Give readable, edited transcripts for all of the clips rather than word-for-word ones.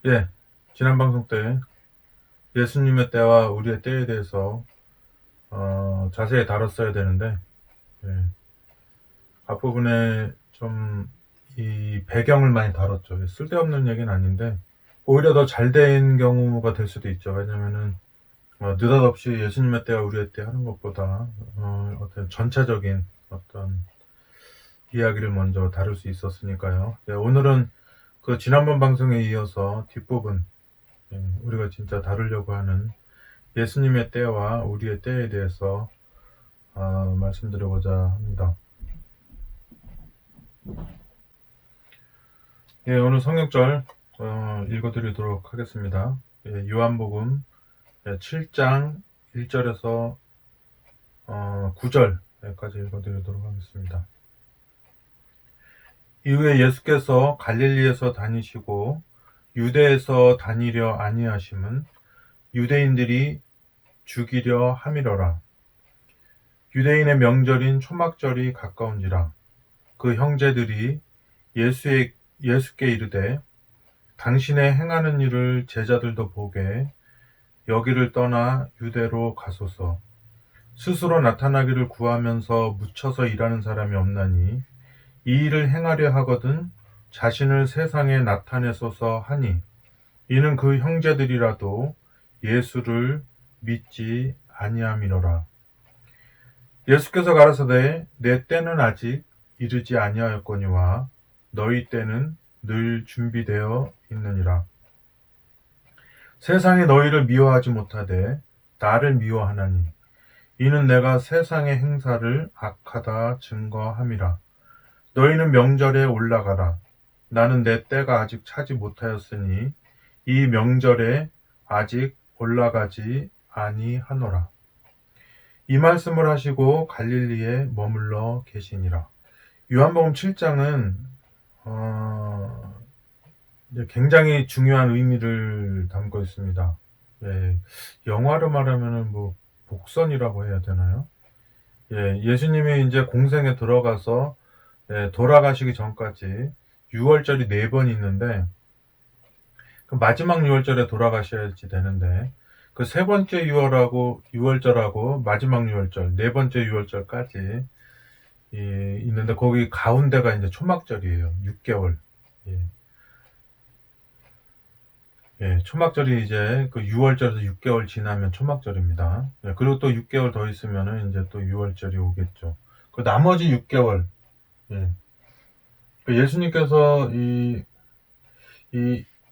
예, 지난 방송 때 예수님의 때와 우리의 때에 대해서 자세히 다뤘어야 되는데, 예, 앞부분에 좀 이 배경을 많이 다뤘죠. 쓸데없는 얘기는 아닌데 오히려 더 잘 된 경우가 될 수도 있죠. 왜냐면은 느닷없이 예수님의 때와 우리의 때 하는 것보다 어떤 전체적인 어떤 이야기를 먼저 다룰 수 있었으니까요. 네, 오늘은 그 지난번 방송에 이어서 뒷부분, 우리가 진짜 다루려고 하는 예수님의 때와 우리의 때에 대해서 말씀드려보자 합니다. 예, 오늘 성경절 읽어드리도록 하겠습니다. 예, 요한복음 7장 1절에서 9절까지 읽어드리도록 하겠습니다. 이후에 예수께서 갈릴리에서 다니시고 유대에서 다니려 아니하심은 유대인들이 죽이려 함이러라. 유대인의 명절인 초막절이 가까운지라. 그 형제들이 예수께 이르되 당신의 행하는 일을 제자들도 보게 여기를 떠나 유대로 가소서. 스스로 나타나기를 구하면서 묻혀서 일하는 사람이 없나니 이 일을 행하려 하거든 자신을 세상에 나타내소서 하니 이는 그 형제들이라도 예수를 믿지 아니함이로라. 예수께서 가라사대 내 때는 아직 이르지 아니하였거니와 너희 때는 늘 준비되어 있느니라. 세상이 너희를 미워하지 못하되 나를 미워하나니 이는 내가 세상의 행사를 악하다 증거함이라. 너희는 명절에 올라가라. 나는 내 때가 아직 차지 못하였으니 이 명절에 아직 올라가지 아니하노라. 이 말씀을 하시고 갈릴리에 머물러 계시니라. 요한복음 7장은 굉장히 중요한 의미를 담고 있습니다. 예, 영화로 말하면은 뭐 복선이라고 해야 되나요? 예, 예수님이 이제 공생에 들어가서 돌아가시기 전까지 유월절이 4번 있는데 그 마지막 유월절에 돌아가셔야지 되는데 그 세 번째 유월절하고 마지막 유월절, 네 번째 유월절까지 있는데 거기 가운데가 이제 초막절이에요. 6개월. 예. 예, 초막절이 이제 그 6월절에서 6개월 지나면 초막절입니다. 예, 그리고 또 6개월 더 있으면은 이제 또 6월절이 오겠죠. 그 나머지 6개월, 예. 그 예수님께서 이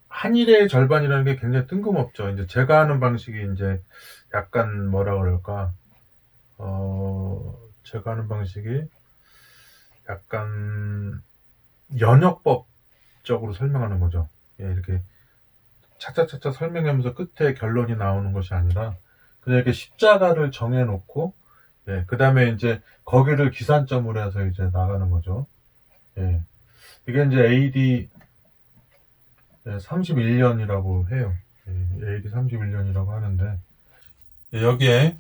한일의 절반이라는 게 굉장히 뜬금없죠. 이제 제가 하는 방식이 이제 약간 뭐라 그럴까, 제가 하는 방식이 약간 연역법적으로 설명하는 거죠. 예, 이렇게 차차차차 설명하면서 끝에 결론이 나오는 것이 아니라 그냥 이렇게 십자가를 정해놓고 그 다음에 이제 거기를 기산점으로 해서 이제 나가는 거죠. 예. 이게 이제 AD 31년이라고 해요. AD 31년이라고 하는데 여기에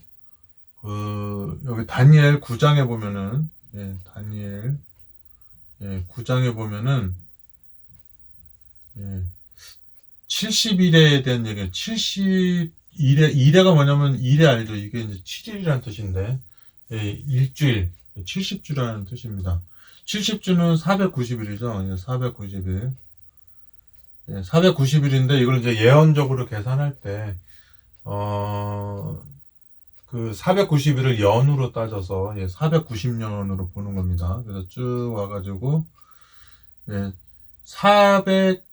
여기 다니엘 9장에 보면은 다니엘 9장에 보면은 70일에 대한 얘기예요. 70일에 뭐냐면 일에 알죠. 이게 이제 7일이라는 뜻인데 일주일 70주라는 뜻입니다. 70주는 490일이죠. 490일. 490일인데 이걸 이제 예언적으로 계산할 때 그 490일을 연으로 따져서 490년으로 보는 겁니다. 그래서 쭉 와가지고 400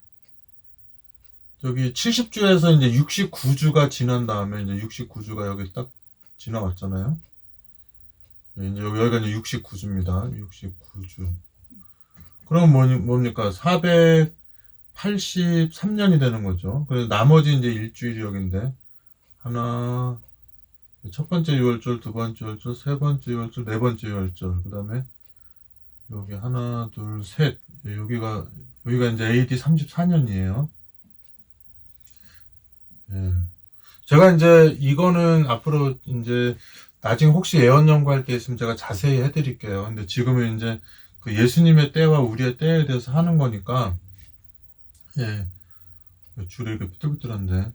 여기 70주에서 이제 69주가 지난 다음에 이제 69주가 여기 딱 지나왔잖아요. 이제 여기가 이제 69주입니다. 69주. 그럼 뭡니까? 483년이 되는 거죠. 그래서 나머지 이제 일주일이 여기인데 하나, 첫 번째 유월절, 두 번째 유월절, 세 번째 유월절, 네 번째 유월절. 그 다음에 여기 하나, 둘, 셋. 여기가 이제 AD 34년이에요. 제가 이제 이거는 앞으로 이제 나중에 혹시 예언 연구할 때 있으면 제가 자세히 해드릴게요. 근데 지금은 이제 그 예수님의 때와 우리의 때에 대해서 하는 거니까 줄이 이렇게 삐뚤삐뚤한데.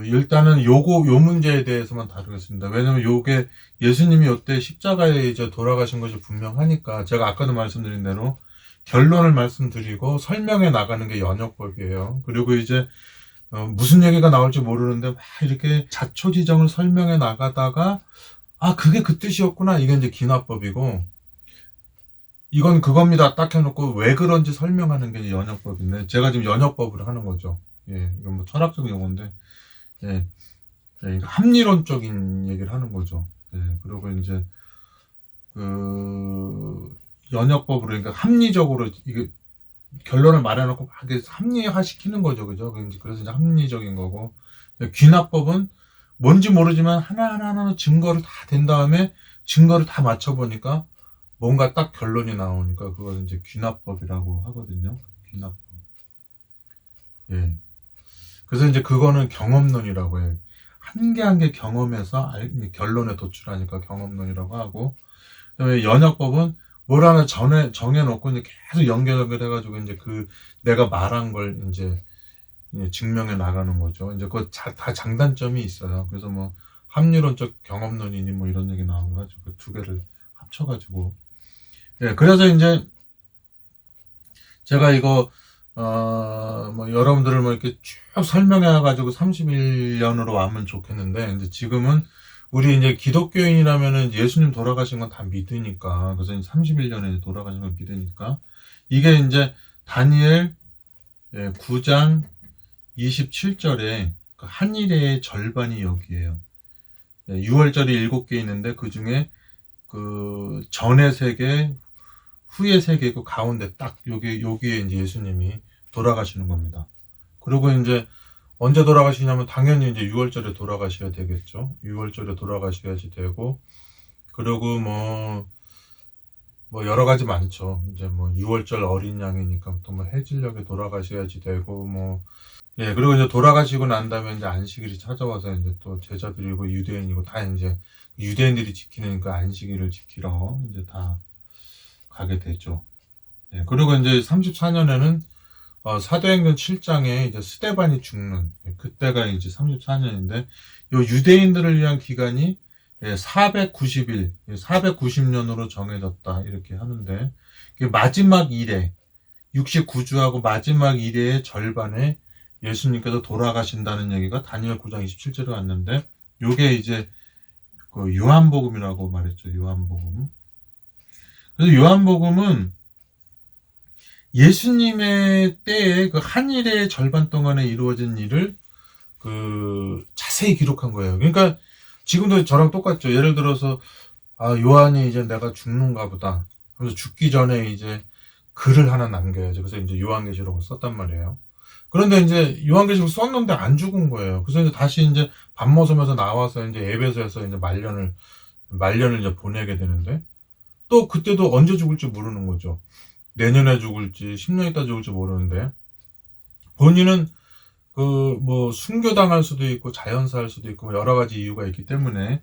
일단은 요 문제에 대해서만 다루겠습니다. 왜냐면 요게 예수님이 요때 십자가에 이제 돌아가신 것이 분명하니까, 제가 아까도 말씀드린 대로 결론을 말씀드리고 설명해 나가는 게 연역법이에요. 그리고 이제 무슨 얘기가 나올지 모르는데 막 이렇게 자초지정을 설명해 나가다가, 그게 그 뜻이었구나, 이게 이제 기납법이고, 이건 그겁니다 딱 해놓고 왜 그런지 설명하는 게 연역법인데, 제가 지금 연역법을 하는 거죠. 예, 이건 뭐 철학적인 용어인데, 예, 예, 합리론적인 얘기를 하는 거죠. 예, 그리고 이제 연역법으로, 그러니까 합리적으로 이게 결론을 말해놓고 막 합리화 시키는 거죠, 그죠? 그래서 이제 합리적인 거고, 귀납법은 뭔지 모르지만 하나하나 증거를 다 댄 다음에 증거를 다 맞춰보니까 뭔가 딱 결론이 나오니까 그걸 이제 귀납법이라고 하거든요. 귀납법. 예. 그래서 이제 그거는 경험론이라고 해요. 한 개 한 개 경험해서 결론에 도출하니까 경험론이라고 하고, 그다음에 연역법은 뭘 하나 정해놓고 이제 계속 연결해가지고 이제 내가 말한 걸 이제 증명해 나가는 거죠. 이제 다 장단점이 있어요. 그래서 뭐 합리론적 경험론이니 뭐 이런 얘기 나오고 가지고 그 두 개를 합쳐가지고. 예, 그래서 이제 제가 이거 뭐 여러분들을 뭐 이렇게 쭉 설명해가지고 31년으로 왔으면 좋겠는데, 이제 지금은 우리 이제 기독교인이라면은 예수님 돌아가신 건 다 믿으니까, 그래서 이제 31년에 돌아가신 걸 믿으니까, 이게 이제 다니엘 9장 27절에 한 일의 절반이 여기에요. 6월절이 7개 있는데 그 중에 전의 3개, 후의 3개, 그 가운데 딱 여기에 이제 예수님이 돌아가시는 겁니다. 그리고 이제 언제 돌아가시냐면 당연히 이제 6월절에 돌아가셔야 되겠죠. 6월절에 돌아가셔야지 되고, 그리고 뭐 여러 가지 많죠. 이제 뭐 6월절 어린 양이니까 또 뭐 해질녘에 돌아가셔야지 되고, 예, 그리고 이제 돌아가시고 난 다음에 이제 안식일이 찾아와서 이제 또 제자들이고 유대인이고 다 이제 유대인들이 지키는 그 안식일을 지키러 이제 다 가게 되죠. 예, 그리고 이제 34년에는 사도행전 7장에 이제 스데반이 죽는, 그때가 이제 34년인데, 요 유대인들을 위한 기간이 490일, 490년으로 정해졌다, 이렇게 하는데, 마지막 일에, 69주하고 마지막 일의 절반에 예수님께서 돌아가신다는 얘기가 다니엘 9장 27절에 왔는데, 요게 이제 요한복음이라고 말했죠, 요한복음. 그래서 요한복음은 예수님의 때에 그 한 일의 절반 동안에 이루어진 일을 자세히 기록한 거예요. 그러니까 지금도 저랑 똑같죠. 예를 들어서 요한이 이제 내가 죽는가 보다 하면서 죽기 전에 이제 글을 하나 남겨야죠. 그래서 이제 요한계시록을 썼단 말이에요. 그런데 이제 요한계시록 썼는데 안 죽은 거예요. 그래서 이제 다시 이제 밥 먹으면서 나와서 이제 에베소에서 이제 말년을 이제 보내게 되는데, 또 그때도 언제 죽을지 모르는 거죠. 내년에 죽을지 10년 있다 죽을지 모르는데, 본인은 뭐 순교당할 수도 있고 자연사할 수도 있고 여러 가지 이유가 있기 때문에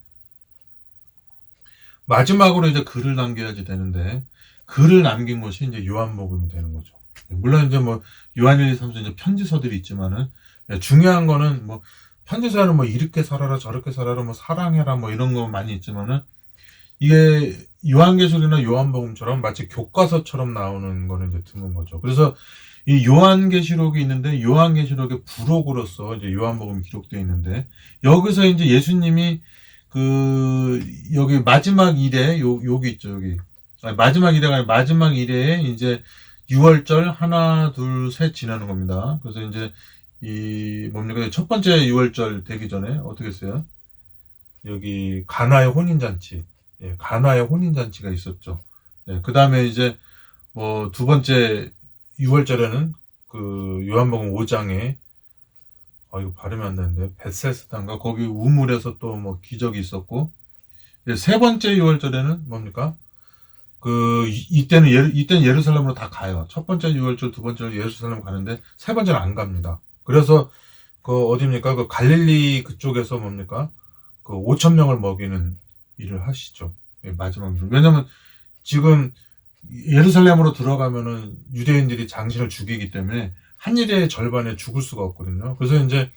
마지막으로 이제 글을 남겨야지 되는데, 글을 남긴 것이 이제 요한복음이 되는 거죠. 물론 이제 뭐 요한 1, 2, 3서 이제 편지서들이 있지만은, 중요한 거는 뭐 편지서는 뭐 이렇게 살아라 저렇게 살아라 뭐 사랑해라 뭐 이런 거 많이 있지만은, 이게 요한계시록이나 요한복음처럼 마치 교과서처럼 나오는 거는 이제 드문 거죠. 그래서 이 요한계시록이 있는데, 요한계시록의 부록으로서 이제 요한복음이 기록되어 있는데, 여기서 이제 예수님이 여기 마지막 일에 여기 있죠, 여기. 마지막 일에가 아니라 마지막 일에 이제 6월절 하나, 둘, 셋 지나는 겁니다. 그래서 이제 뭡니까? 첫 번째 6월절 되기 전에 어떻게 했어요? 여기 가나의 혼인잔치. 예, 가나의 혼인잔치가 있었죠. 예, 그 다음에 이제 뭐 두 번째 6월절에는 요한복음 5장에 이거 발음이 안 되는데 벳세스다인가 거기 우물에서 또 뭐 기적이 있었고, 예, 세 번째 6월절에는 뭡니까? 이때는 예루살렘으로 다 가요. 첫 번째 6월절, 두 번째 예루살렘 가는데 세 번째는 안 갑니다. 그래서 어디입니까? 갈릴리 그쪽에서 뭡니까? 5,000명을 먹이는 일을 하시죠. 예, 마지막으로. 왜냐면 지금 예루살렘으로 들어가면은 유대인들이 장신을 죽이기 때문에 한 일의 절반에 죽을 수가 없거든요. 그래서 이제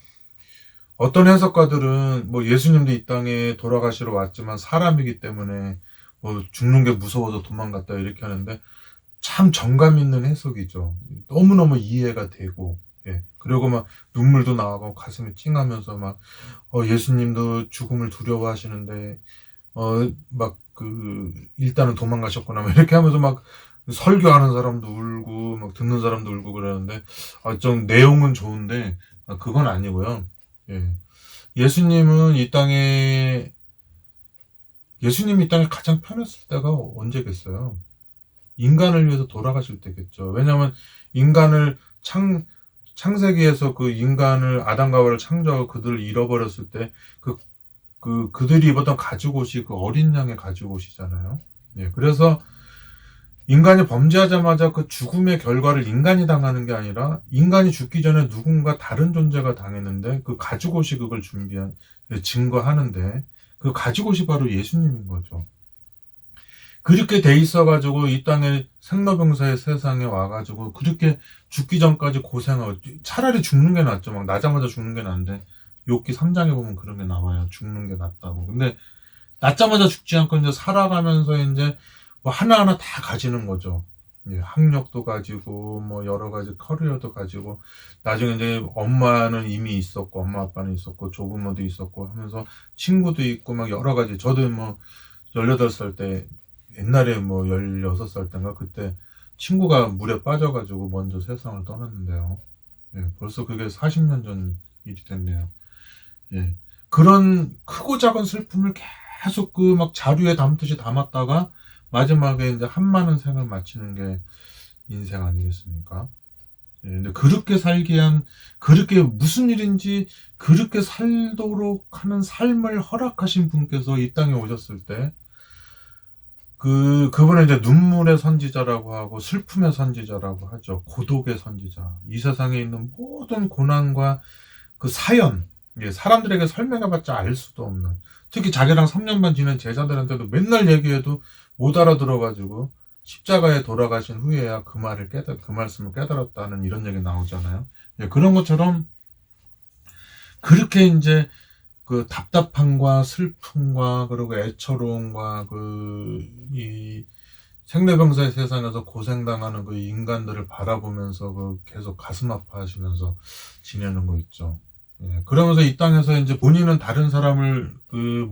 어떤 해석가들은 뭐 예수님도 이 땅에 돌아가시러 왔지만 사람이기 때문에 뭐 죽는 게 무서워서 도망갔다 이렇게 하는데 참 정감 있는 해석이죠. 너무너무 이해가 되고, 예. 그리고 막 눈물도 나오고 가슴이 찡하면서 막, 예수님도 죽음을 두려워하시는데, 일단은 도망가셨구나. 막 이렇게 하면서 막 설교하는 사람도 울고, 막 듣는 사람도 울고 그러는데, 좀 내용은 좋은데, 그건 아니고요. 예. 예수님은 이 땅에, 예수님이 이 땅에 가장 편했을 때가 언제겠어요? 인간을 위해서 돌아가실 때겠죠. 왜냐하면 인간을 창세기에서 그 인간을 아담과 하와를 창조하고 그들을 잃어버렸을 때 그들이 입었던 가죽옷이 그 어린 양의 가죽옷이잖아요. 예, 그래서 인간이 범죄하자마자 그 죽음의 결과를 인간이 당하는 게 아니라 인간이 죽기 전에 누군가 다른 존재가 당했는데 그 가죽옷이 그걸 증거하는데 그 가죽옷이 바로 예수님인 거죠. 그렇게 돼 있어가지고 이 땅에 생로병사의 세상에 와가지고 그렇게 죽기 전까지 고생하고 차라리 죽는 게 낫죠. 막 나자마자 죽는 게 나은데 욥기 3장에 보면 그런 게 나와요. 죽는 게 낫다고. 근데 낳자마자 죽지 않고 이제 살아가면서 이제 뭐 하나하나 다 가지는 거죠. 예, 학력도 가지고 뭐 여러 가지 커리어도 가지고 나중에 이제 엄마는 이미 있었고 엄마 아빠는 있었고 조부모도 있었고 하면서 친구도 있고 막 여러 가지 저도 뭐 18살 때 옛날에 뭐 16살 때인가 그때 친구가 물에 빠져가지고 먼저 세상을 떠났는데요. 예, 벌써 그게 40년 전 일이 됐네요. 예. 그런 크고 작은 슬픔을 계속 그 막 자료에 담듯이 담았다가 마지막에 이제 한많은 생을 마치는 게 인생 아니겠습니까? 예, 근데 그렇게 살게 그렇게 무슨 일인지 그렇게 살도록 하는 삶을 허락하신 분께서 이 땅에 오셨을 때 그분은 이제 눈물의 선지자라고 하고 슬픔의 선지자라고 하죠. 고독의 선지자. 이 세상에 있는 모든 고난과 그 사연, 사람들에게 설명해봤자 알 수도 없는. 특히 자기랑 3년 반 지낸 제자들한테도 맨날 얘기해도 못 알아들어가지고 십자가에 돌아가신 후에야 그 말씀을 깨달았다는 이런 얘기 나오잖아요. 그런 것처럼 그렇게 이제 그 답답함과 슬픔과 그리고 애처로움과 이 생로병사의 세상에서 고생당하는 그 인간들을 바라보면서 계속 가슴 아파하시면서 지내는 거 있죠. 예, 그러면서 이 땅에서 이제 본인은 다른 사람을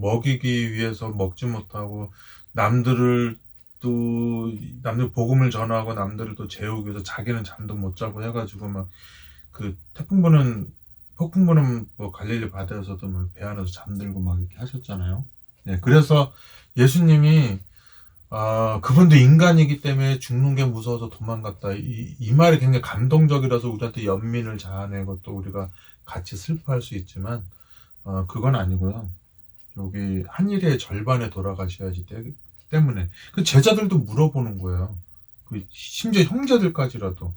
먹이기 위해서 먹지 못하고 남들 복음을 전하고 남들을 또 재우기 위해서 자기는 잠도 못 자고 해가지고 막 폭풍 부는 뭐 갈릴리 바다에서도 뭐 배 안에서 잠들고 막 이렇게 하셨잖아요. 네, 그래서 예수님이 그분도 인간이기 때문에 죽는 게 무서워서 도망갔다. 이 말이 굉장히 감동적이라서 우리한테 연민을 자아내고 또 우리가 같이 슬퍼할 수 있지만 그건 아니고요. 여기 한 일의 절반에 돌아가셔야지 때문에 그 제자들도 물어보는 거예요. 심지어 형제들까지라도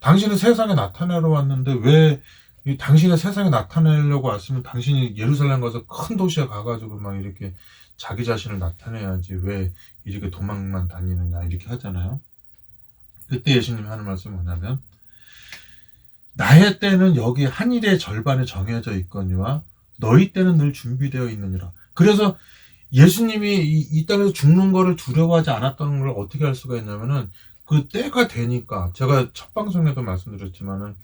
당신은 세상에 나타나러 왔는데 왜 당신의 세상에 나타내려고 왔으면 당신이 예루살렘 가서 큰 도시에 가가지고 막 이렇게 자기 자신을 나타내야지 왜 이렇게 도망만 다니느냐 이렇게 하잖아요. 그때 예수님이 하는 말씀이 뭐냐면 나의 때는 여기 한 일의 절반에 정해져 있거니와 너희 때는 늘 준비되어 있느니라. 그래서 예수님이 이 땅에서 죽는 거를 두려워하지 않았던 걸 어떻게 할 수가 있냐면은 그 때가 되니까 제가 첫 방송에도 말씀드렸지만은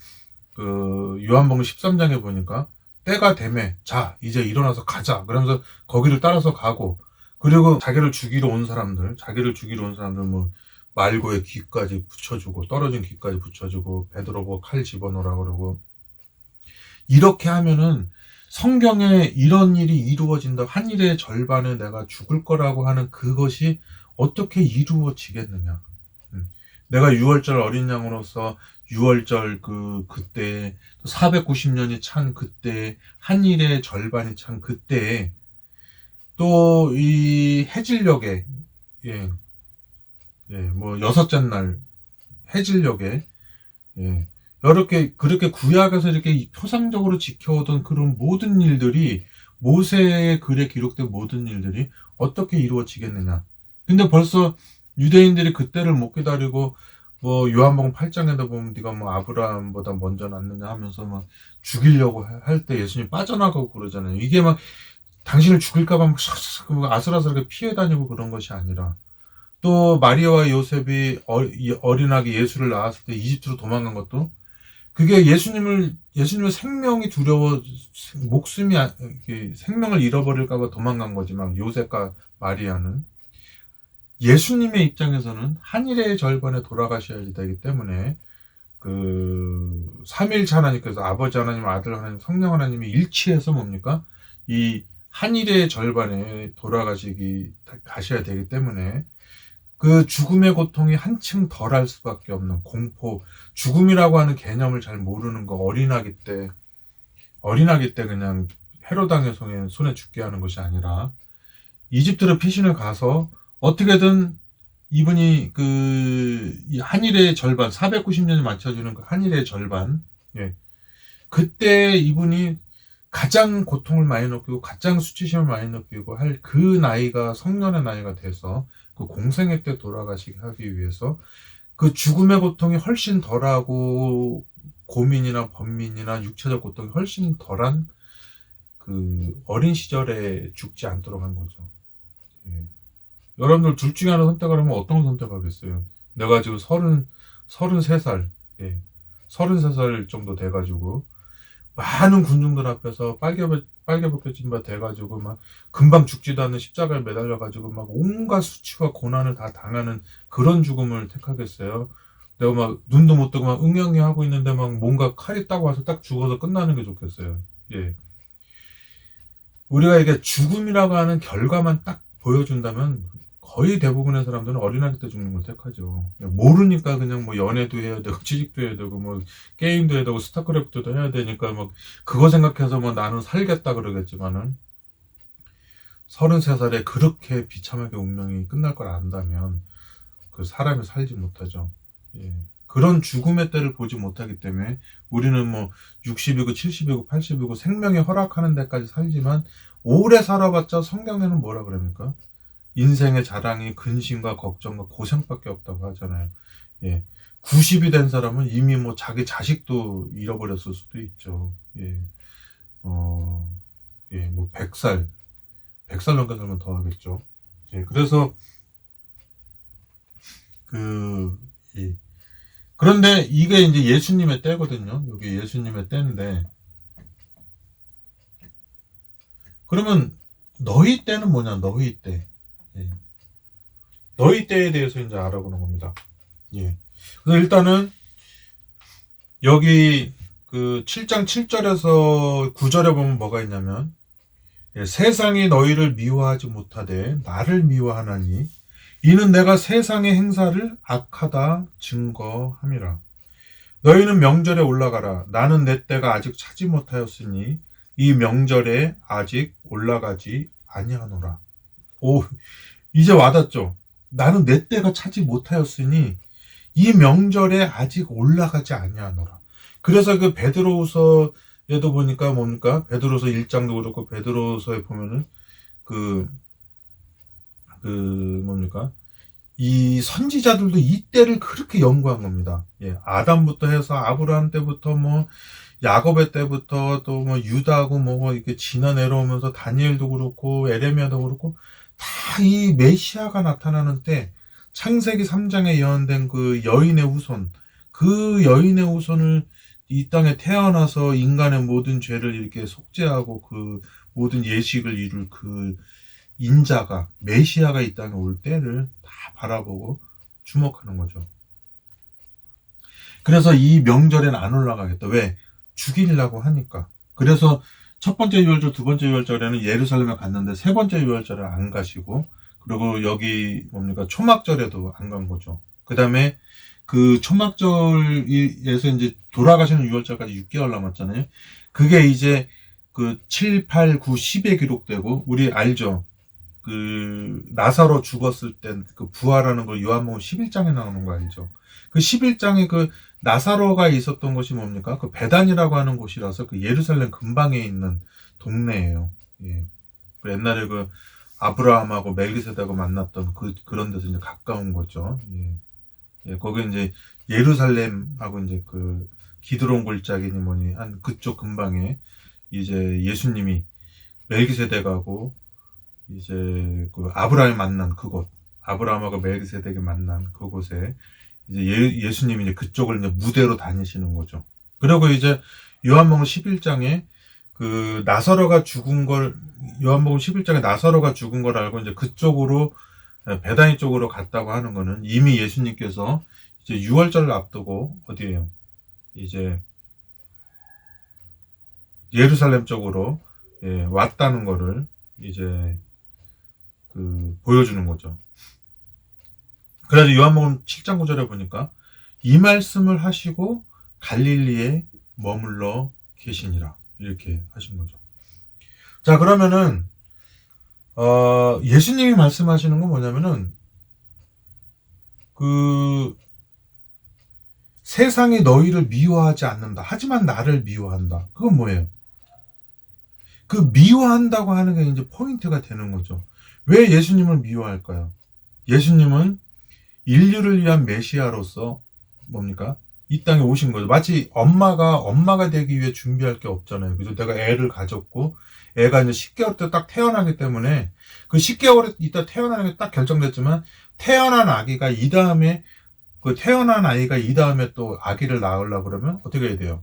요한복음 13장에 보니까 때가 되매 자 이제 일어나서 가자 그러면서 거기를 따라서 가고 그리고 자기를 죽이러 온 사람들 뭐 말고의 귀까지 붙여주고 떨어진 귀까지 붙여주고 베드로 칼 집어넣으라 그러고 이렇게 하면은 성경에 이런 일이 이루어진다 한 일의 절반에 내가 죽을 거라고 하는 그것이 어떻게 이루어지겠느냐. 내가 6월절 어린 양으로서 6월절 그때 490년이 찬 그때 한 일의 절반이 찬 그때에 또 이 해질녘에 뭐 여섯째 날 해질녘에 그렇게 구약에서 이렇게 표상적으로 지켜오던 그런 모든 일들이 모세의 글에 기록된 모든 일들이 어떻게 이루어지겠느냐. 근데 벌써 유대인들이 그때를 못 기다리고 뭐 요한복음 8장에도 보면 네가 뭐 아브라함보다 먼저 낫느냐 하면서 막 죽이려고 할 때 예수님 빠져나가고 그러잖아요. 이게 막 당신을 죽일까 봐 막 아슬아슬하게 피해 다니고 그런 것이 아니라, 또 마리아와 요셉이 어린아기 예수를 낳았을 때 이집트로 도망간 것도 그게 예수님의 생명이 두려워, 목숨이 생명을 잃어버릴까 봐 도망간 거지만, 요셉과 마리아는 예수님의 입장에서는 한일의 절반에 돌아가셔야 되기 때문에, 그 삼일체 하나님께서 아버지 하나님, 아들 하나님, 성령 하나님이 일치해서 뭡니까? 이 한일의 절반에 가셔야 되기 때문에 그 죽음의 고통이 한층 덜할 수밖에 없는 공포, 죽음이라고 하는 개념을 잘 모르는 거, 어린아기 때 그냥 헤롯 왕의 손에 죽게 하는 것이 아니라, 이집트로 피신을 가서 어떻게든 이분이 이 한일의 절반, 490년이 맞춰주는 그 한일의 절반, 예, 그때 이분이 가장 고통을 많이 느끼고 가장 수치심을 많이 느끼고 할 그 나이가 성년의 나이가 돼서 그 공생애 때 돌아가시게 하기 위해서, 그 죽음의 고통이 훨씬 덜하고 고민이나 번민이나 육체적 고통이 훨씬 덜한 그 어린 시절에 죽지 않도록 한 거죠. 예. 여러분들 둘 중에 하나 선택을 하면 어떤 걸 선택하겠어요? 내가 지금 33살, 예, 33살 정도 돼가지고 많은 군중들 앞에서 빨개벗겨진 바 돼가지고 막 금방 죽지도 않는 십자가에 매달려가지고 막 온갖 수치와 고난을 다 당하는 그런 죽음을 택하겠어요? 내가 막 눈도 못 뜨고 막 응영이 하고 있는데 막 뭔가 칼이 딱 와서 딱 죽어서 끝나는 게 좋겠어요. 예. 우리가 이게 죽음이라고 하는 결과만 딱 보여준다면 거의 대부분의 사람들은 어린아기 때 죽는 걸 택하죠. 모르니까 그냥 뭐 연애도 해야 되고 취직도 해야 되고 뭐 게임도 해야 되고 스타크래프트도 해야 되니까 뭐 그거 생각해서 뭐 나는 살겠다 그러겠지만은, 33살에 그렇게 비참하게 운명이 끝날 걸 안다면 그 사람이 살지 못하죠. 예. 그런 죽음의 때를 보지 못하기 때문에 우리는 뭐 60이고 70이고 80이고 생명이 허락하는 데까지 살지만, 오래 살아봤자 성경에는 뭐라 그럽니까? 인생의 자랑이 근심과 걱정과 고생밖에 없다고 하잖아요. 예. 90이 된 사람은 이미 뭐 자기 자식도 잃어버렸을 수도 있죠. 예. 뭐 100살 넘게 살면 더 하겠죠. 예. 그래서 그런데 이게 이제 예수님의 때거든요. 여기 예수님의 때인데, 그러면 너희 때는 뭐냐? 너희 때. 예. 너희 때에 대해서 이제 알아보는 겁니다. 예. 그래서 일단은 여기 그 7장 7절에서 9절에 보면 뭐가 있냐면, 예, 세상이 너희를 미워하지 못하되 나를 미워하나니 이는 내가 세상의 행사를 악하다 증거함이라. 너희는 명절에 올라가라. 나는 내 때가 아직 차지 못하였으니 이 명절에 아직 올라가지 아니하노라. 오, 이제 와닿죠? 나는 내 때가 차지 못하였으니 이 명절에 아직 올라가지 아니하노라. 그래서 그 베드로후서에도 보니까 뭡니까? 베드로서 1장도 그렇고 베드로서에 보면은 뭡니까? 이 선지자들도 이 때를 그렇게 연구한 겁니다. 예, 아담부터 해서 아브라함 때부터 뭐 야곱의 때부터 또 뭐 유다하고 뭐 이렇게 지나 내려오면서 다니엘도 그렇고 에레미야도 그렇고 다 이 메시아가 나타나는 때, 창세기 3장에 예언된 그 여인의 후손, 그 여인의 후손을 이 땅에 태어나서 인간의 모든 죄를 이렇게 속죄하고 그 모든 예식을 이룰 그 인자가, 메시아가 이 땅에 올 때를 다 바라보고 주목하는 거죠. 그래서 이 명절에는 안 올라가겠다. 왜? 죽이려고 하니까. 그래서 첫 번째 유월절, 두 번째 유월절에는 예루살렘에 갔는데 세 번째 유월절에 안 가시고, 그리고 여기 뭡니까? 초막절에도 안 간 거죠. 그 다음에 그 초막절에서 이제 돌아가시는 유월절까지 6개월 남았잖아요. 그게 이제 그 7, 8, 9, 10에 기록되고, 우리 알죠? 그 나사로 죽었을 때 그 부활하는 거 요한복음 11장에 나오는 거 알죠? 그 11장에 그 나사로가 있었던 곳이 뭡니까? 그 베단이라고 하는 곳이라서 그 예루살렘 근방에 있는 동네예요. 예. 그 옛날에 그 아브라함하고 멜기세덱하고 만났던 그런 데서 이제 가까운 거죠. 예. 예, 거기 이제 예루살렘하고 이제 그 기드론 골짜기니 뭐니 한 그쪽 근방에 이제 예수님이 멜기세덱하고 이제 그 아브라함이 만난 그곳, 아브라함하고 멜기세덱이 만난 그곳에 이제 예수님이 이제 그쪽을 이제 무대로 다니시는 거죠. 그리고 이제 요한복음 11장에 그 나사로가 죽은 걸, 요한복음 11장에 나사로가 죽은 걸 알고 이제 그쪽으로 베다니 쪽으로 갔다고 하는 거는 이미 예수님께서 이제 유월절을 앞두고 어디에요? 이제 예루살렘 쪽으로 왔다는 거를 이제 그 보여주는 거죠. 그래서 요한복음 7장 9절에 보니까 이 말씀을 하시고 갈릴리에 머물러 계시니라 이렇게 하신 거죠. 자, 그러면은 예수님이 말씀하시는 건 뭐냐면은 그 세상이 너희를 미워하지 않는다. 하지만 나를 미워한다. 그건 뭐예요? 그 미워한다고 하는 게 이제 포인트가 되는 거죠. 왜 예수님을 미워할까요? 예수님은 인류를 위한 메시아로서 뭡니까? 이 땅에 오신 거죠. 마치 엄마가 되기 위해 준비할 게 없잖아요. 그래서 내가 애를 가졌고 애가 이제 10개월 때 딱 태어나기 때문에 그 10개월 있다 태어나는 게 딱 결정됐지만 태어난 아기가 이 다음에 또 아기를 낳으려고 그러면 어떻게 해야 돼요?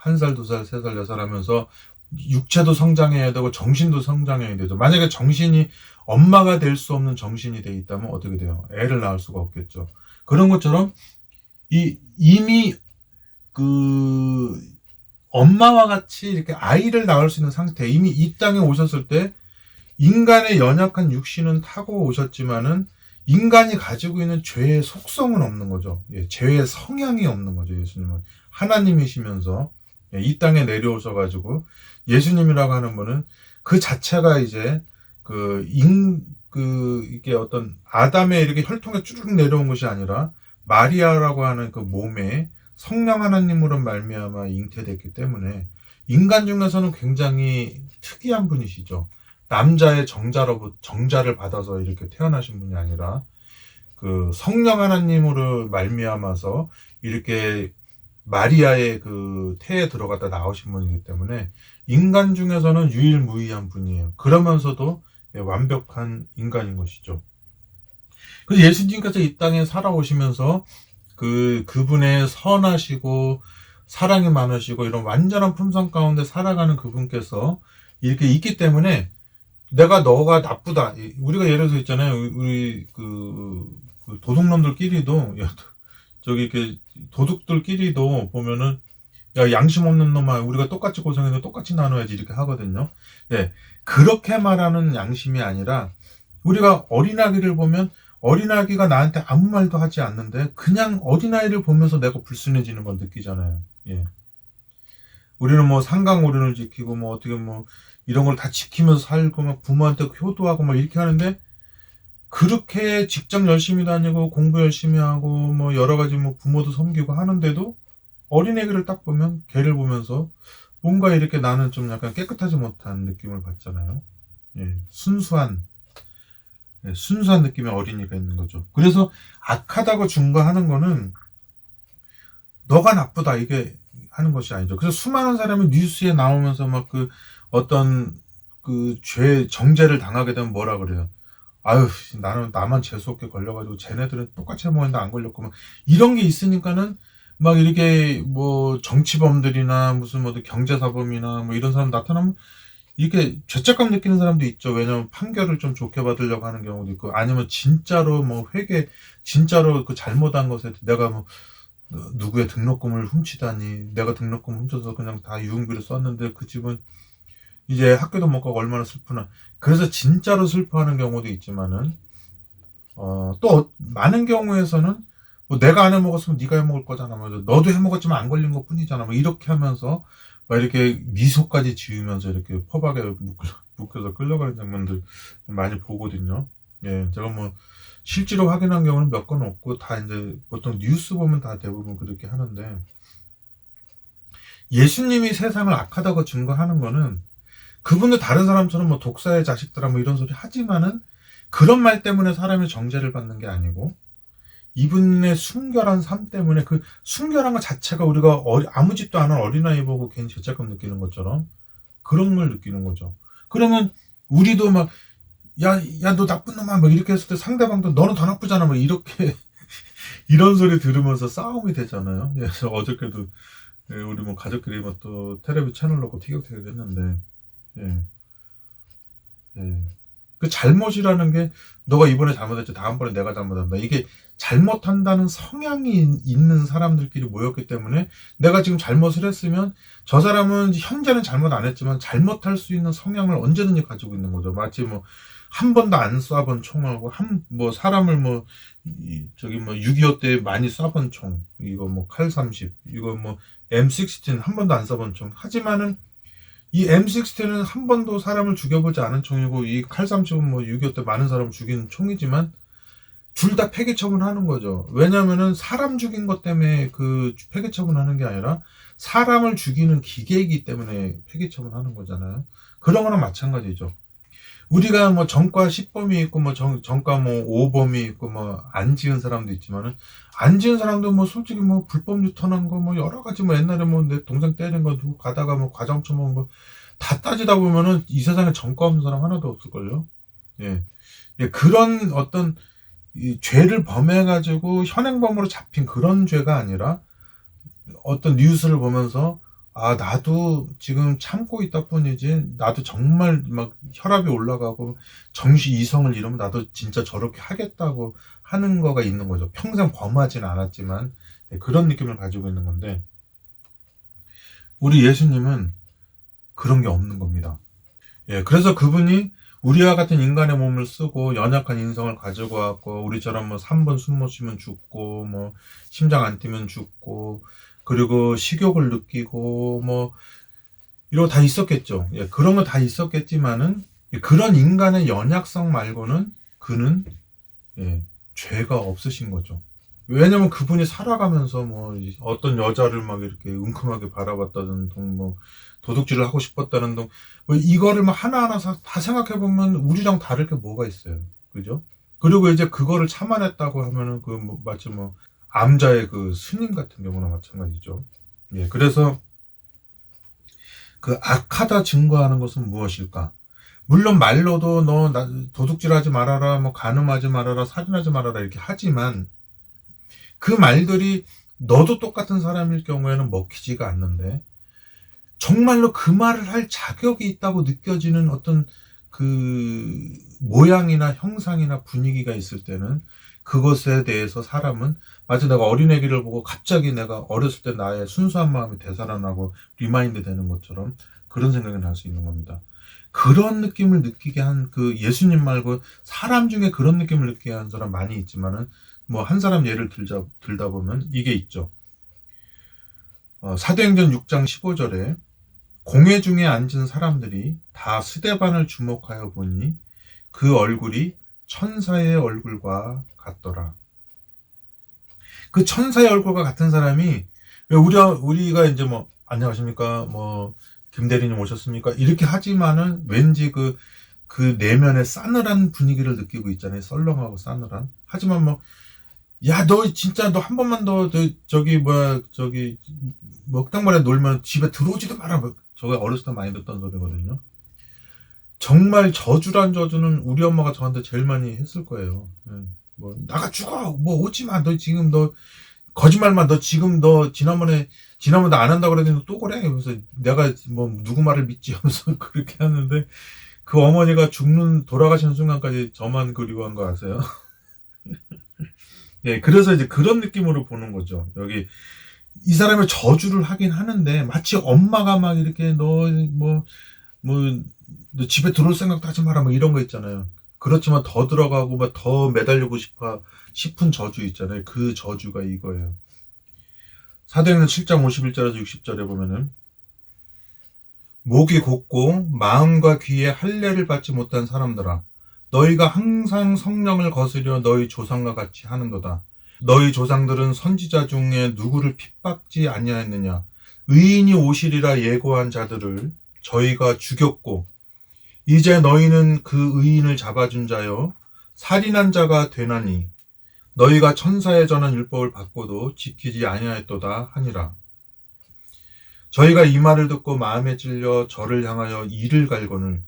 1살, 2살, 3살, 4살 하면서 육체도 성장해야 되고 정신도 성장해야 되죠. 만약에 정신이 엄마가 될 수 없는 정신이 돼 있다면 어떻게 돼요? 애를 낳을 수가 없겠죠. 그런 것처럼 이미 그 엄마와 같이 이렇게 아이를 낳을 수 있는 상태, 이미 이 땅에 오셨을 때 인간의 연약한 육신은 타고 오셨지만은 인간이 가지고 있는 죄의 속성은 없는 거죠. 죄의 성향이 없는 거죠. 예수님은 하나님이시면서 이 땅에 내려오셔가지고 예수님이라고 하는 분은 그 자체가 이제 이게 어떤 아담의 이렇게 혈통에 쭈르륵 내려온 것이 아니라 마리아라고 하는 그 몸에 성령 하나님으로 말미암아 잉태됐기 때문에 인간 중에서는 굉장히 특이한 분이시죠. 남자의 정자를 받아서 이렇게 태어나신 분이 아니라 그 성령 하나님으로 말미암아서 이렇게 마리아의 그 태에 들어갔다 나오신 분이기 때문에 인간 중에서는 유일무이한 분이에요. 그러면서도 완벽한 인간인 것이죠. 그래서 예수님께서 이 땅에 살아오시면서 그분의 선하시고 사랑이 많으시고 이런 완전한 품성 가운데 살아가는 그분께서 이렇게 있기 때문에 너가 나쁘다. 우리가 예를 들어서 있잖아요. 우리 도둑놈들끼리도 저기 이렇게 도둑들끼리도 보면은 야, 양심 없는 놈아, 우리가 똑같이 고생했는데 똑같이 나눠야지 이렇게 하거든요. 예, 그렇게 말하는 양심이 아니라 우리가 어린아기를 보면 어린아기가 나한테 아무 말도 하지 않는데 그냥 어린아이를 보면서 내가 불순해지는 걸 느끼잖아요. 예. 우리는 뭐 상강오륜을 지키고 뭐 어떻게 뭐 이런 걸 다 지키면서 살고 막 부모한테 효도하고 막 이렇게 하는데 그렇게 직장 열심히 다니고 공부 열심히 하고 뭐 여러 가지 뭐 부모도 섬기고 하는데도 어린애기를 딱 보면 걔를 보면서 뭔가 이렇게 나는 좀 약간 깨끗하지 못한 느낌을 받잖아요. 예, 순수한 느낌의 어린이가 있는 거죠. 그래서 악하다고 증거하는 거는 너가 나쁘다 이게 하는 것이 아니죠. 그래서 수많은 사람이 뉴스에 나오면서 막 어떤 정죄를 당하게 되면 뭐라 그래요? 아유, 나만 재수없게 걸려가지고 쟤네들은 똑같이 해먹었는데 안 걸렸고 막 이런 게 있으니까는 막 이렇게 뭐 정치범들이나 무슨 뭐 경제사범이나 뭐 이런 사람 나타나면 이렇게 죄책감 느끼는 사람도 있죠. 왜냐면 판결을 좀 좋게 받으려고 하는 경우도 있고 아니면 진짜로 뭐 진짜로 그 잘못한 것에 내가 뭐 누구의 등록금을 훔치다니 내가 등록금 훔쳐서 그냥 다 유흥비로 썼는데 그 집은 이제 학교도 못 가고 얼마나 슬프나. 그래서 진짜로 슬퍼하는 경우도 있지만은 또 많은 경우에서는 뭐 내가 안 해먹었으면 네가 해먹을 거잖아. 뭐 너도 해먹었지만 안 걸린 것 뿐이잖아. 뭐 이렇게 하면서 막 이렇게 미소까지 지으면서 이렇게 퍼박에 묶여서 끌려가는 장면들 많이 보거든요. 예, 제가 뭐 실제로 확인한 경우는 몇 건 없고 다 이제 보통 뉴스 보면 다 대부분 그렇게 하는데 예수님이 세상을 악하다고 증거하는 거는 그분도 다른 사람처럼 뭐 독사의 자식들아 뭐 이런 소리 하지만은 그런 말 때문에 사람이 정죄를 받는 게 아니고 이분의 순결한 삶 때문에 그 순결한 것 자체가 우리가 아무 짓도 않은 어린아이 보고 괜히 죄책감 느끼는 것처럼 그런 걸 느끼는 거죠. 그러면 우리도 막, 너 나쁜 놈아, 막 이렇게 했을 때 상대방도 너는 더 나쁘잖아, 막 이렇게, 이런 소리 들으면서 싸움이 되잖아요. 그래서 어저께도, 우리 뭐 가족끼리 뭐 또 텔레비 채널 놓고 티격태격 했는데, 예, 예. 그 잘못이라는 게 너가 이번에 잘못했지 다음번에 내가 잘못한다. 이게 잘못한다는 성향이 있는 사람들끼리 모였기 때문에 내가 지금 잘못을 했으면 저 사람은 현재는 잘못 안 했지만 잘못할 수 있는 성향을 언제든지 가지고 있는 거죠. 마치 뭐 한 번도 안 쏴본 총하고 뭐 사람을 뭐 저기 뭐 6.25 때 많이 쏴본 총 이거 뭐 칼 30 이거 뭐 M16 한 번도 안 쏴본 총 하지만은 이 M16는 한 번도 사람을 죽여보지 않은 총이고 이 칼30은 뭐 6.25 때 많은 사람을 죽인 총이지만 둘 다 폐기 처분하는 거죠. 왜냐면은 사람 죽인 것 때문에 그 폐기 처분하는 게 아니라 사람을 죽이는 기계이기 때문에 폐기 처분하는 거잖아요. 그런 거랑 마찬가지죠. 우리가 뭐 전과 10범이 있고 뭐 전과 뭐 5범이 있고 뭐 안 지은 사람도 있지만은 안 지은 사람도 뭐 솔직히 뭐 불법 유턴한 거 뭐 여러 가지 뭐 옛날에 뭐 내 동생 때린 거 두고 가다가 뭐 과장 처먹은 거 다 따지다 보면은 이 세상에 전과 없는 사람 하나도 없을걸요. 예. 예, 그런 어떤 이 죄를 범해가지고 현행범으로 잡힌 그런 죄가 아니라 어떤 뉴스를 보면서 아 나도 지금 참고 있다 뿐이지 나도 정말 막 혈압이 올라가고 정시 이성을 잃으면 나도 진짜 저렇게 하겠다고 하는 거가 있는 거죠. 평생 범하진 않았지만 그런 느낌을 가지고 있는 건데 우리 예수님은 그런 게 없는 겁니다. 예, 그래서 그분이 우리와 같은 인간의 몸을 쓰고 연약한 인성을 가지고 왔고 우리처럼 뭐 3번 숨 못 쉬면 죽고 뭐 심장 안 뛰면 죽고 그리고 식욕을 느끼고 뭐 이런 거 다 있었겠죠. 예, 그런 거 다 있었겠지만은 그런 인간의 연약성 말고는 그는 예, 죄가 없으신 거죠. 왜냐면 그분이 살아가면서 뭐 어떤 여자를 막 이렇게 은큼하게 바라봤다는 둥 뭐 도둑질을 하고 싶었다는 둥 뭐 이거를 막 하나하나 다 생각해 보면 우리랑 다를 게 뭐가 있어요. 그죠? 그리고 이제 그거를 참아냈다고 하면은 그 뭐 마치 뭐 암자의 그 스님 같은 경우나 마찬가지죠. 예, 그래서 그 악하다 증거하는 것은 무엇일까? 물론 말로도 너 도둑질하지 말아라, 뭐 간음하지 말아라, 살인하지 말아라 이렇게 하지만 그 말들이 너도 똑같은 사람일 경우에는 먹히지가 않는데 정말로 그 말을 할 자격이 있다고 느껴지는 어떤 그 모양이나 형상이나 분위기가 있을 때는 그것에 대해서 사람은 마치 내가 어린애기를 보고 갑자기 내가 어렸을 때 나의 순수한 마음이 되살아나고 리마인드 되는 것처럼 그런 생각이 날 수 있는 겁니다. 그런 느낌을 느끼게 한 그 예수님 말고 사람 중에 그런 느낌을 느끼게 한 사람 많이 있지만은 뭐 한 사람 예를 들다 보면 이게 있죠. 사도행전 6장 15절에 공회 중에 앉은 사람들이 다 스데반을 주목하여 보니 그 얼굴이 천사의 얼굴과 같더라. 그 천사의 얼굴과 같은 사람이 우리가 이제 뭐 안녕하십니까 뭐 김대리님 오셨습니까 이렇게 하지만은 왠지 그 내면의 싸늘한 분위기를 느끼고 있잖아요. 썰렁하고 싸늘한. 하지만 뭐 야, 너 진짜 너 한 번만 더 저기 먹당벌에 놀면 집에 들어오지도 마라. 저거 어렸을 때 많이 듣던 소리거든요. 정말 저주란 저주는 우리 엄마가 저한테 제일 많이 했을 거예요. 뭐 나가 죽어. 뭐 오지 마. 너 지금 너 거짓말만 너 지금 너 지난번에 안 한다고 그랬는데 또 그래. 그래서 내가 뭐 누구 말을 믿지 하면서 그렇게 하는데 그 어머니가 돌아가시는 순간까지 저만 그리워한 거 아세요? 예, 그래서 이제 그런 느낌으로 보는 거죠. 여기 이 사람의 저주를 하긴 하는데 마치 엄마가 막 이렇게 너 집에 들어올 생각도 하지 마라 뭐 이런 거 있잖아요. 그렇지만 더 들어가고 막 더 매달리고 싶은 저주 있잖아요. 그 저주가 이거예요. 사도행전 7장 51절에서 60절에 보면은 목이 곧고 마음과 귀에 할례를 받지 못한 사람들아 너희가 항상 성령을 거스려 너희 조상과 같이 하는도다. 너희 조상들은 선지자 중에 누구를 핍박지 아니하였느냐. 의인이 오시리라 예고한 자들을 저희가 죽였고 이제 너희는 그 의인을 잡아준 자여 살인한 자가 되나니 너희가 천사의 전한 율법을 받고도 지키지 아니하였도다 하니라. 저희가 이 말을 듣고 마음에 찔려 저를 향하여 이를 갈거늘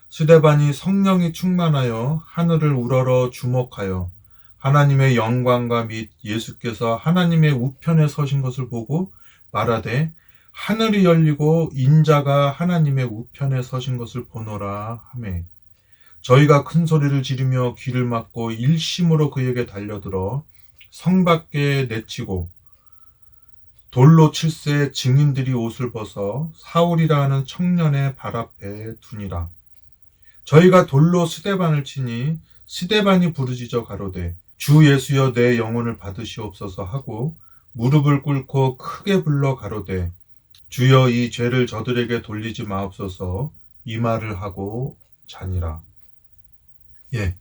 스데반이 성령이 충만하여 하늘을 우러러 주목하여 하나님의 영광과 및 예수께서 하나님의 우편에 서신 것을 보고 말하되 하늘이 열리고 인자가 하나님의 우편에 서신 것을 보노라 하매 저희가 큰 소리를 지르며 귀를 막고 일심으로 그에게 달려들어 성 밖에 내치고 돌로 칠세 증인들이 옷을 벗어 사울이라 하는 청년의 발 앞에 두니라. 저희가 돌로 스데반을 치니 스데반이 부르짖어 가로되 주 예수여 내 영혼을 받으시옵소서 하고 무릎을 꿇고 크게 불러 가로되 주여 이 죄를 저들에게 돌리지 마옵소서 이 말을 하고 자니라. 예.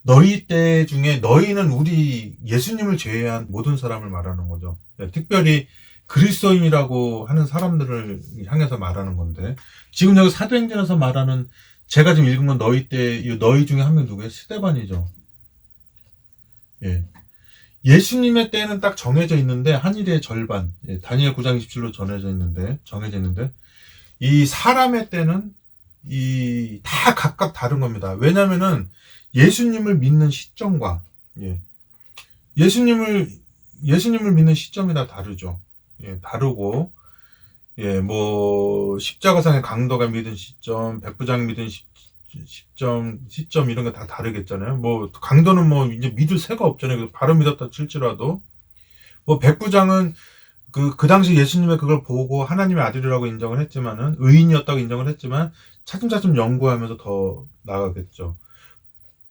너희 때 중에 너희는 우리 예수님을 제외한 모든 사람을 말하는 거죠. 예, 특별히 그리스도인이라고 하는 사람들을 향해서 말하는 건데 지금 여기 사도행전에서 말하는 제가 지금 읽은 건 너희 때 너희 중에 한 명 누구예요? 스데반이죠. 예. 예수님의 때는 딱 정해져 있는데 한일의 절반, 예, 다니엘 9장 27로 정해져 있는데 이 사람의 때는 다 각각 다른 겁니다. 왜냐면은 예수님을 믿는 시점과 예, 예수님을 믿는 시점이 다 다르죠. 예, 다르고 예, 뭐 십자가상의 강도가 믿은 시점, 백부장이 믿은 시점 이런 게 다 다르겠잖아요. 뭐 강도는 뭐 이제 믿을 새가 없잖아요. 바로 믿었다 칠지라도 뭐 백부장은 그 당시 예수님의 그걸 보고 하나님의 아들이라고 인정을 했지만은 의인이었다고 인정을 했지만 차츰차츰 연구하면서 더 나아가겠죠.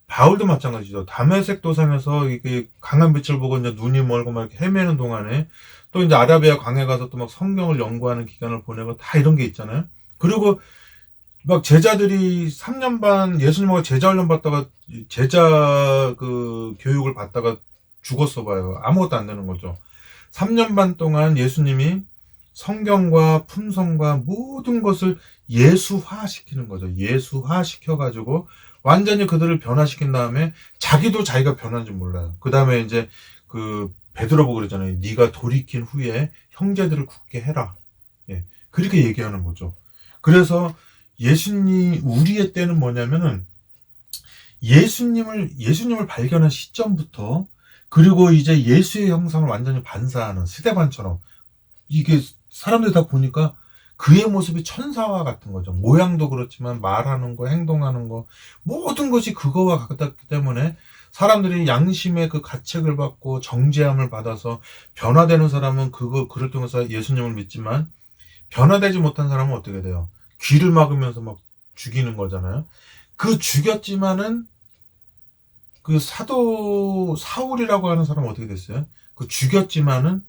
바울도 마찬가지죠. 다메섹 도상에서 이게 강한 빛을 보고 이제 눈이 멀고 막 이렇게 헤매는 동안에 또 이제 아라비아 광해 가서 또 막 성경을 연구하는 기간을 보내고 다 이런 게 있잖아요. 그리고 막 제자들이 3년 반 예수님하고 제자 훈련 받다가 제자 그 교육을 받다가 죽었어 봐요. 아무것도 안 되는 거죠. 3년 반 동안 예수님이 성경과 품성과 모든 것을 예수화시키는 거죠. 예수화시켜가지고 완전히 그들을 변화시킨 다음에 자기도 자기가 변한 줄 몰라요. 그 다음에 이제 그 베드로 보고 그러잖아요. 네가 돌이킨 후에 형제들을 굳게 해라. 예, 그렇게 얘기하는 거죠. 그래서 예수님 우리의 때는 뭐냐면은 예수님을 발견한 시점부터 그리고 이제 예수의 형상을 완전히 반사하는 스데반처럼 이게 사람들이 다 보니까 그의 모습이 천사와 같은 거죠. 모양도 그렇지만 말하는 거, 행동하는 거 모든 것이 그거와 같았기 때문에 사람들이 양심의 그 가책을 받고 정죄함을 받아서 변화되는 사람은 그를 통해서 예수님을 믿지만 변화되지 못한 사람은 어떻게 돼요? 귀를 막으면서 막 죽이는 거잖아요. 그 죽였지만은 그 사도 사울이라고 하는 사람은 어떻게 됐어요? 그 죽였지만은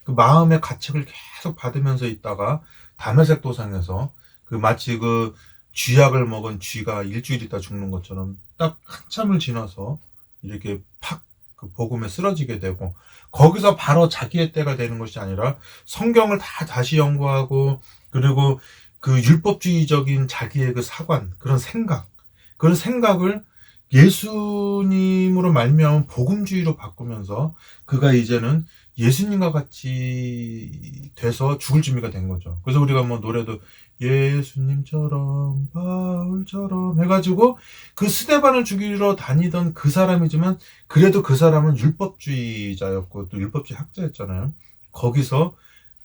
그 마음의 가책을 계속 받으면서 있다가 다메섹 도상에서 그 마치 그 쥐약을 먹은 쥐가 일주일 있다 죽는 것처럼 딱 한참을 지나서 이렇게 팍 그 복음에 쓰러지게 되고 거기서 바로 자기의 때가 되는 것이 아니라 성경을 다 다시 연구하고 그리고 그 율법주의적인 자기의 그 사관 그런 생각을 예수님으로 말미암은 복음주의로 바꾸면서 그가 이제는 예수님과 같이 돼서 죽을 준비가 된 거죠. 그래서 우리가 뭐 노래도 예수님처럼 바울처럼 해가지고 그 스데반을 죽이러 다니던 그 사람이지만 그래도 그 사람은 율법주의자였고 또 율법주의 학자였잖아요. 거기서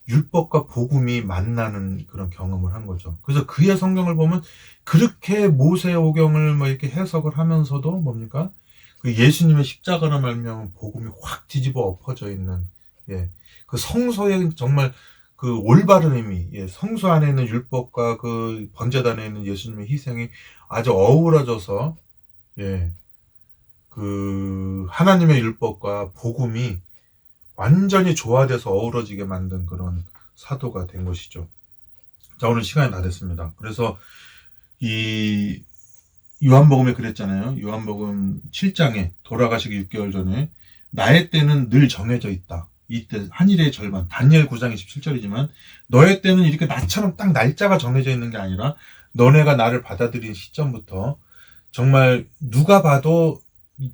율법과 복음이 만나는 그런 경험을 한 거죠. 그래서 그의 성경을 보면 그렇게 모세오경을 뭐 이렇게 해석을 하면서도 뭡니까? 그 예수님의 십자가로 말미암은 복음이 확 뒤집어 엎어져 있는 예. 그 성소의 정말 그 올바른 의미, 예. 성소 안에 있는 율법과 그 번제단에 있는 예수님의 희생이 아주 어우러져서 예. 그 하나님의 율법과 복음이 완전히 조화돼서 어우러지게 만든 그런 사도가 된 것이죠. 자, 오늘 시간이 다 됐습니다. 그래서 이 요한복음에 그랬잖아요. 요한복음 7장에 돌아가시기 6개월 전에 나의 때는 늘 정해져 있다. 이때 한일의 절반, 다니엘 9장 27절이지만 너의 때는 이렇게 나처럼 딱 날짜가 정해져 있는 게 아니라 너네가 나를 받아들인 시점부터 정말 누가 봐도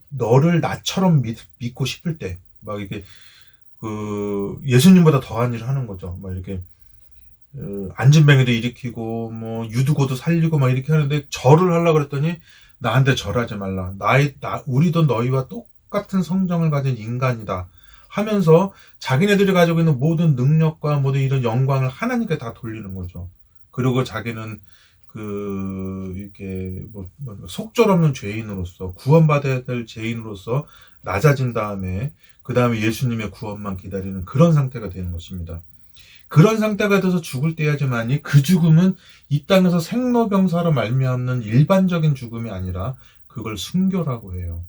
너를 나처럼 믿고 싶을 때, 막 이렇게, 예수님보다 더한 일을 하는 거죠. 막 이렇게, 안진뱅이도 일으키고, 뭐, 유두고도 살리고 막 이렇게 하는데, 절을 하려고 그랬더니, 나한테 절하지 말라. 우리도 너희와 똑같은 성정을 가진 인간이다. 하면서 자기네들이 가지고 있는 모든 능력과 모든 이런 영광을 하나님께 다 돌리는 거죠. 그리고 자기는 이렇게, 속절없는 죄인으로서, 구원받아야 될 죄인으로서 낮아진 다음에, 그 다음에 예수님의 구원만 기다리는 그런 상태가 되는 것입니다. 그런 상태가 돼서 죽을 때야지만이 그 죽음은 이 땅에서 생로병사로 말미암는 일반적인 죽음이 아니라 그걸 순교라고 해요.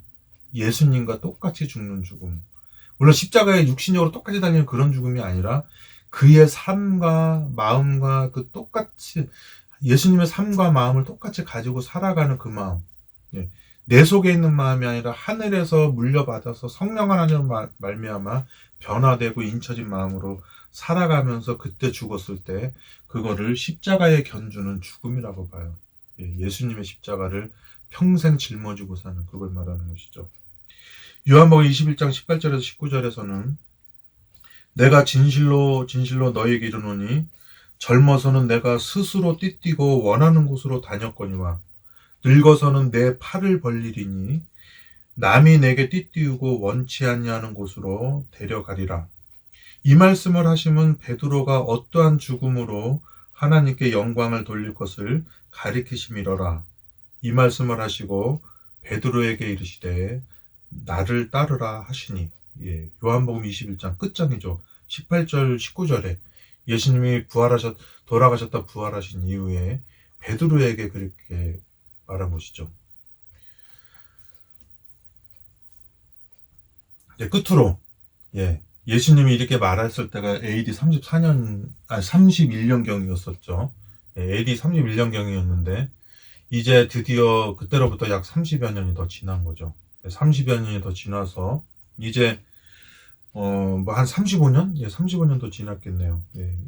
예수님과 똑같이 죽는 죽음. 물론 십자가에 육신적으로 똑같이 달리는 그런 죽음이 아니라 그의 삶과 마음과 똑같이 예수님의 삶과 마음을 똑같이 가지고 살아가는 그 마음. 내 속에 있는 마음이 아니라 하늘에서 물려받아서 성령 하나님 말미암아 변화되고 인쳐진 마음으로 살아가면서 그때 죽었을 때 그거를 십자가에 견주는 죽음이라고 봐요. 예수님의 십자가를 평생 짊어지고 사는 그걸 말하는 것이죠. 요한복음 21장 18절에서 19절에서는 내가 진실로 너희에게 이르노니 젊어서는 내가 스스로 띠뛰고 원하는 곳으로 다녔거니와 늙어서는 내 팔을 벌리리니 남이 내게 띠띠우고 원치 아니하는 곳으로 데려가리라. 이 말씀을 하시면 베드로가 어떠한 죽음으로 하나님께 영광을 돌릴 것을 가리키심이러라. 이 말씀을 하시고 베드로에게 이르시되 나를 따르라 하시니. 요한복음 21장 끝장이죠. 18절 19절에 예수님이 돌아가셨다 부활하신 이후에 베드로에게 그렇게 말한 것이죠. 끝으로 예수님이 이렇게 말했을 때가 AD 31년경이었었죠. AD 31년경이었는데 이제 드디어 그때로부터 약 30여 년이 더 지난 거죠. 30여 년이 더 지나서 이제 한 35년? 35년 더 지났겠네요.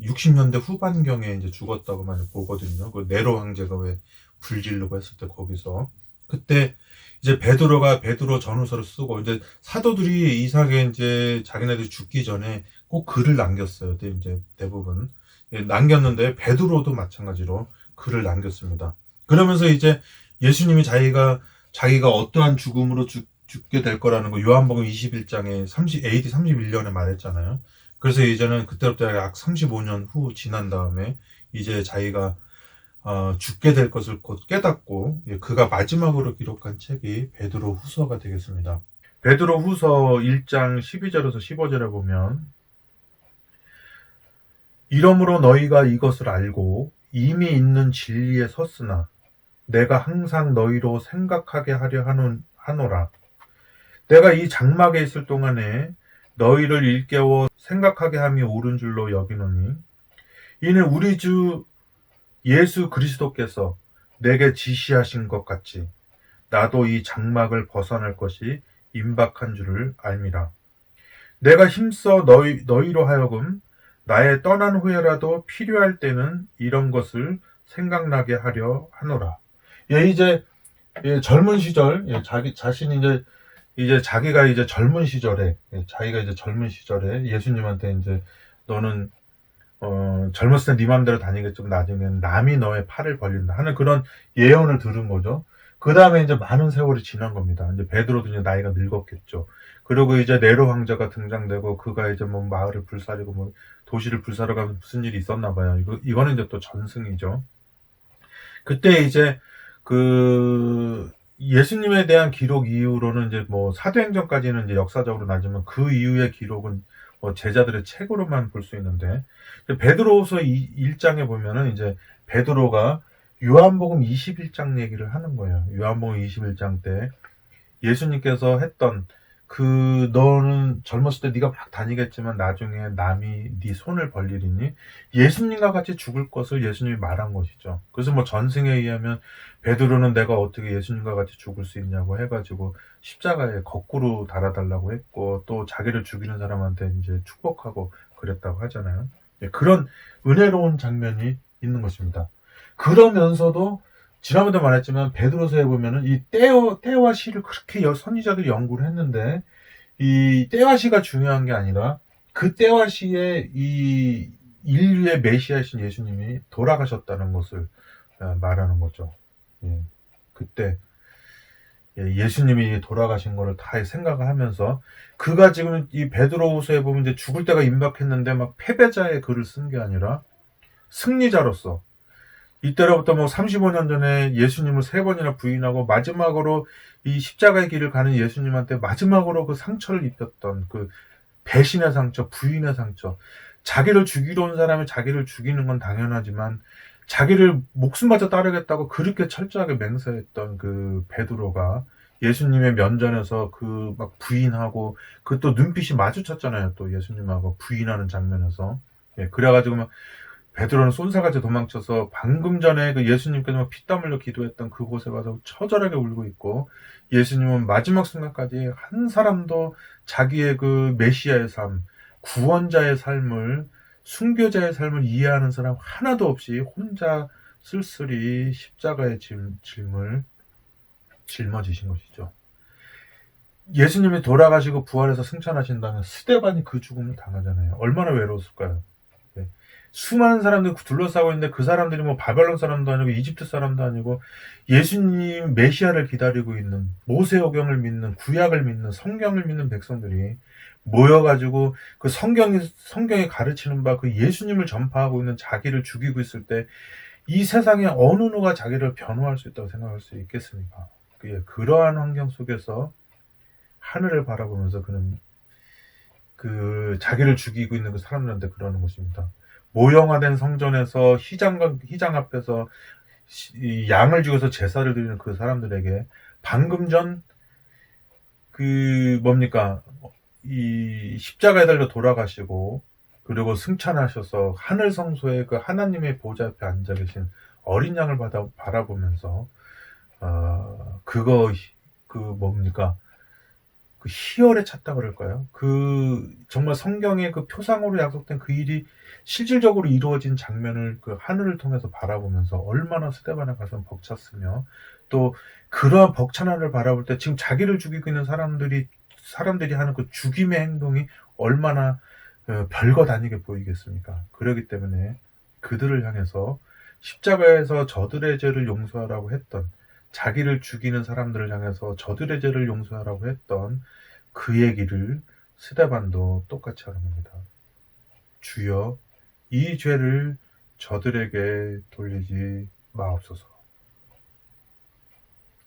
60년대 후반경에 이제 죽었다고 많이 보거든요. 그 네로 황제가 왜 불지르고 했을 때 거기서 그때 이제 베드로 전후서를 쓰고 이제 사도들이 이상하게 이제 자기네들이 죽기 전에 꼭 글을 남겼어요. 이제 대부분 남겼는데 베드로도 마찬가지로 글을 남겼습니다. 그러면서 이제 예수님이 자기가 어떠한 죽음으로 죽게 될 거라는 거 요한복음 21장에 AD 31년에 말했잖아요. 그래서 이제는 그때부터 약 35년 후 지난 다음에 이제 자기가 죽게 될 것을 곧 깨닫고 그가 마지막으로 기록한 책이 베드로 후서가 되겠습니다. 베드로 후서 1장 12절에서 15절에 보면 이러므로 너희가 이것을 알고 이미 있는 진리에 섰으나 내가 항상 너희로 생각하게 하려 하노라. 내가 이 장막에 있을 동안에 너희를 일깨워 생각하게 함이 옳은 줄로 여기노니 이는 우리 주 예수 그리스도께서 내게 지시하신 것 같이 나도 이 장막을 벗어날 것이 임박한 줄을 알미라. 내가 힘써 너희로 하여금 나의 떠난 후에라도 필요할 때는 이런 것을 생각나게 하려 하노라. 이제 젊은 시절 자기 자신이 이제 자기가 이제 젊은 시절에 예수님한테 이제 너는 젊었을 때 네 맘대로 다니겠지만 나중에는 남이 너의 팔을 벌린다 하는 그런 예언을 들은 거죠. 그 다음에 이제 많은 세월이 지난 겁니다. 이제 베드로도 이제 나이가 늙었겠죠. 그리고 이제 네로 황제가 등장되고 그가 이제 뭐 마을을 불사르고 뭐 도시를 불사르고 무슨 일이 있었나 봐요. 이거는 이제 또 전승이죠. 그때 이제 예수님에 대한 기록 이후로는 이제 뭐 사도행전까지는 이제 역사적으로 나지만 그 이후의 기록은 제자들의 책으로만 볼 수 있는데 베드로후서 1장에 보면은 이제 베드로가 요한복음 21장 얘기를 하는 거예요. 요한복음 21장 때 예수님께서 했던 너는 젊었을 때 네가 막 다니겠지만 나중에 남이 네 손을 벌리리니 예수님과 같이 죽을 것을 예수님이 말한 것이죠. 그래서 뭐 전승에 의하면 베드로는 내가 어떻게 예수님과 같이 죽을 수 있냐고 해가지고 십자가에 거꾸로 달아달라고 했고 또 자기를 죽이는 사람한테 이제 축복하고 그랬다고 하잖아요. 그런 은혜로운 장면이 있는 것입니다. 그러면서도 지난번에도 말했지만 베드로서에 보면은 이 때와 시를 그렇게 선지자들이 연구를 했는데 이 때와 시가 중요한 게 아니라 그 때와 시에 이 인류의 메시아이신 예수님이 돌아가셨다는 것을 말하는 거죠. 예. 그때 예수님이 돌아가신 거를 다 생각을 하면서 그가 지금 이 베드로후서에 보면 이제 죽을 때가 임박했는데 막 패배자의 글을 쓴 게 아니라 승리자로서 이때로부터 뭐 35년 전에 예수님을 3번이나 부인하고 마지막으로 이 십자가의 길을 가는 예수님한테 마지막으로 그 상처를 입혔던 그 배신의 상처, 부인의 상처. 자기를 죽이러 온 사람이 자기를 죽이는 건 당연하지만 자기를 목숨마저 따르겠다고 그렇게 철저하게 맹세했던 그 베드로가 예수님의 면전에서 그 막 부인하고 그 또 눈빛이 마주쳤잖아요. 또 예수님하고 부인하는 장면에서. 예, 그래가지고 막 베드로는 쏜살같이 도망쳐서 방금 전에 그 예수님께서 피땀 흘려 기도했던 그곳에 가서 처절하게 울고 있고 예수님은 마지막 순간까지 한 사람도 자기의 그 메시아의 삶, 구원자의 삶을 순교자의 삶을 이해하는 사람 하나도 없이 혼자 쓸쓸히 십자가의 짐을 짊어지신 것이죠. 예수님이 돌아가시고 부활해서 승천하신다면 스데반이 그 죽음을 당하잖아요. 얼마나 외로웠을까요? 네. 수많은 사람들이 둘러싸고 있는데 그 사람들이 뭐 바벨론 사람도 아니고 이집트 사람도 아니고 예수님 메시아를 기다리고 있는 모세오경을 믿는 구약을 믿는 성경을 믿는 백성들이 모여가지고 그 성경이 가르치는 바 그 예수님을 전파하고 있는 자기를 죽이고 있을 때 이 세상에 어느 누가 자기를 변호할 수 있다고 생각할 수 있겠습니까? 그러한 환경 속에서 하늘을 바라보면서 그는 그 자기를 죽이고 있는 그 사람들한테 그러는 것입니다. 모형화된 성전에서 희장 앞에서 이 양을 죽여서 제사를 드리는 그 사람들에게 방금 전 그 뭡니까 이 십자가에 달려 돌아가시고 그리고 승천하셔서 하늘 성소에 그 하나님의 보좌 앞에 앉아 계신 어린 양을 바라보면서 그거 그 뭡니까 그 희열에 찼다 그럴까요? 그 정말 성경의 그 표상으로 약속된 그 일이 실질적으로 이루어진 장면을 그 하늘을 통해서 바라보면서 얼마나 스데반의 가슴 벅찼으며 또 그러한 벅찬 하늘을 바라볼 때 지금 자기를 죽이고 있는 사람들이 하는 그 죽임의 행동이 얼마나 별거 다니게 보이겠습니까? 그렇기 때문에 그들을 향해서 십자가에서 저들의 죄를 용서하라고 했던 자기를 죽이는 사람들을 향해서 저들의 죄를 용서하라고 했던 그 얘기를 스데반도 똑같이 하는 겁니다. 주여 이 죄를 저들에게 돌리지 마옵소서.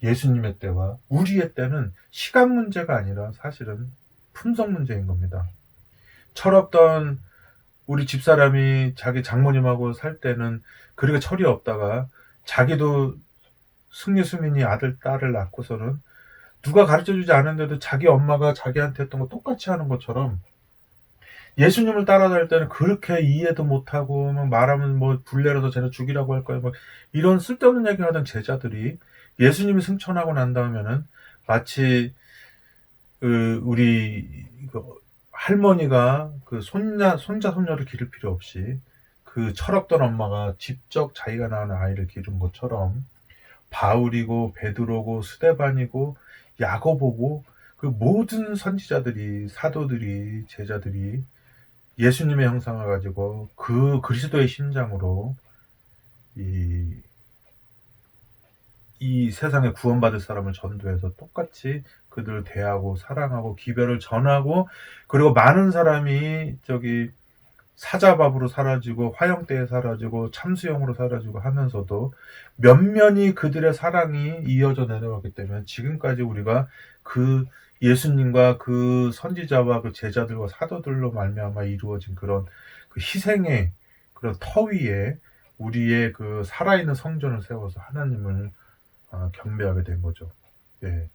예수님의 때와 우리의 때는 시간 문제가 아니라 사실은 품성 문제인 겁니다. 철없던 우리 집사람이 자기 장모님하고 살 때는 그렇게 철이 없다가 자기도 승리수민이 아들, 딸을 낳고서는 누가 가르쳐주지 않은데도 자기 엄마가 자기한테 했던 거 똑같이 하는 것처럼 예수님을 따라다닐 때는 그렇게 이해도 못하고 막 말하면 뭐 불내려서 쟤네 죽이라고 할 거야 막 이런 쓸데없는 얘기 하던 제자들이 예수님이 승천하고 난 다음에는 마치 우리 할머니가 그 손자 손녀를 기를 필요 없이 그 철없던 엄마가 직접 자기가 낳은 아이를 기른 것처럼 바울이고 베드로고 스데반이고 야고보고 그 모든 선지자들이 사도들이 제자들이 예수님의 형상을 가지고 그 그리스도의 심장으로 이 세상에 구원받을 사람을 전도해서 똑같이 그들을 대하고 사랑하고 기별을 전하고 그리고 많은 사람이 사자밥으로 사라지고 화형대에 사라지고 참수형으로 사라지고 하면서도 면면이 그들의 사랑이 이어져 내려왔기 때문에 지금까지 우리가 그 예수님과 그 선지자와 그 제자들과 사도들로 말미암아 이루어진 그런 그 희생의 그런 터 위에 우리의 그 살아있는 성전을 세워서 하나님을 경배하게 된 거죠. 예.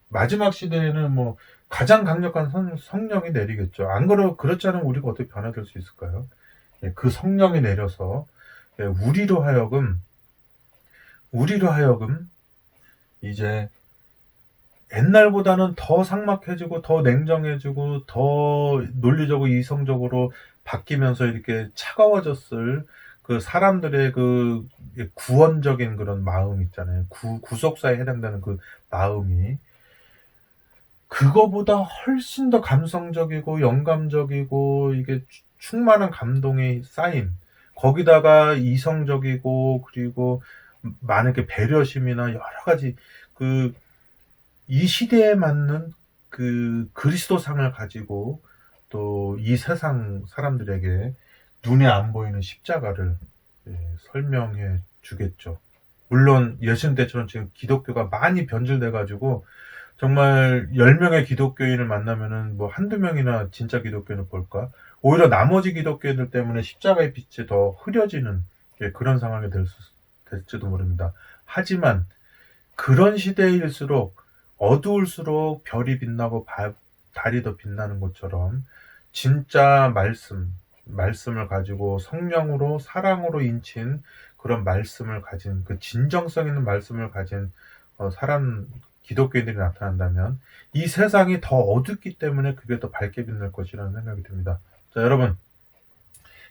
마지막 시대에는 뭐 가장 강력한 성령이 내리겠죠. 안 그렇지 않으면 우리가 어떻게 변화될 수 있을까요? 예, 그 성령이 내려서 예, 우리로 하여금 이제 옛날보다는 더 삭막해지고 더 냉정해지고 더 논리적으로 이성적으로 바뀌면서 이렇게 차가워졌을 그 사람들의 그 구원적인 그런 마음 있잖아요. 구속사에 해당되는 그 마음이 그거보다 훨씬 더 감성적이고 영감적이고 이게 충만한 감동이 쌓인, 거기다가 이성적이고 그리고 많은 그 배려심이나 여러 가지 그 이 시대에 맞는 그 그리스도상을 가지고 또 이 세상 사람들에게 눈에 안 보이는 십자가를 설명해 주겠죠. 물론 예수님 때처럼 지금 기독교가 많이 변질돼 가지고 정말 10명의 기독교인을 만나면은 뭐 한두 명이나 진짜 기독교인을 볼까? 오히려 나머지 기독교인들 때문에 십자가의 빛이 더 흐려지는 그런 상황이 될지도 모릅니다. 하지만 그런 시대일수록 어두울수록 별이 빛나고 달이 더 빛나는 것처럼 진짜 말씀을 가지고 성령으로 사랑으로 인친 그런 말씀을 가진 그 진정성 있는 말씀을 가진 사람 기독교인들이 나타난다면 이 세상이 더 어둡기 때문에 그게 더 밝게 빛날 것이라는 생각이 듭니다. 자, 여러분,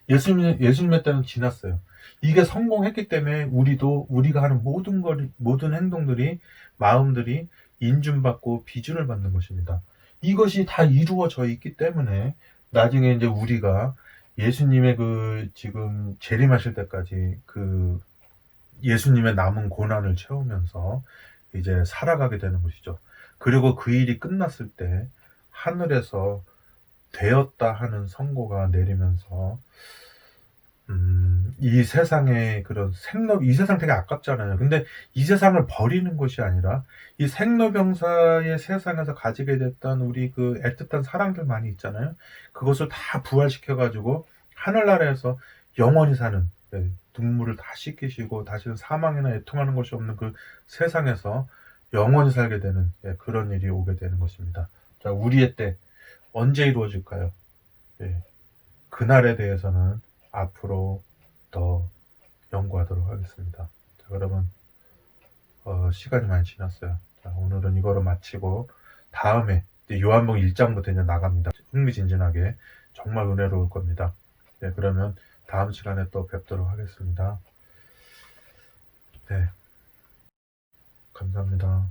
예수님의 때는 지났어요. 이게 성공했기 때문에 우리가 하는 모든 행동들이, 마음들이 인준받고 비준을 받는 것입니다. 이것이 다 이루어져 있기 때문에 나중에 이제 우리가 예수님의 그 지금 재림하실 때까지 그 예수님의 남은 고난을 채우면서 이제 살아가게 되는 것이죠. 그리고 그 일이 끝났을 때 하늘에서 되었다 하는 선고가 내리면서 이 세상의 그런 이 세상 되게 아깝잖아요. 근데 이 세상을 버리는 것이 아니라 이 생로병사의 세상에서 가지게 됐던 우리 그 애틋한 사랑들 많이 있잖아요. 그것을 다 부활시켜가지고 하늘나라에서 영원히 사는, 눈물을 다 씻기시고 다시는 사망이나 애통하는 것이 없는 그 세상에서 영원히 살게 되는, 그런 일이 오게 되는 것입니다. 자, 우리의 때 언제 이루어질까요? 예, 그날에 대해서는 앞으로 더 연구하도록 하겠습니다. 자, 그러면 시간이 많이 지났어요. 자, 오늘은 이거로 마치고 다음에 이제 요한복음 1장부터 이제 나갑니다. 흥미진진하게 정말 은혜로울 겁니다. 네, 그러면 다음 시간에 또 뵙도록 하겠습니다. 네, 감사합니다.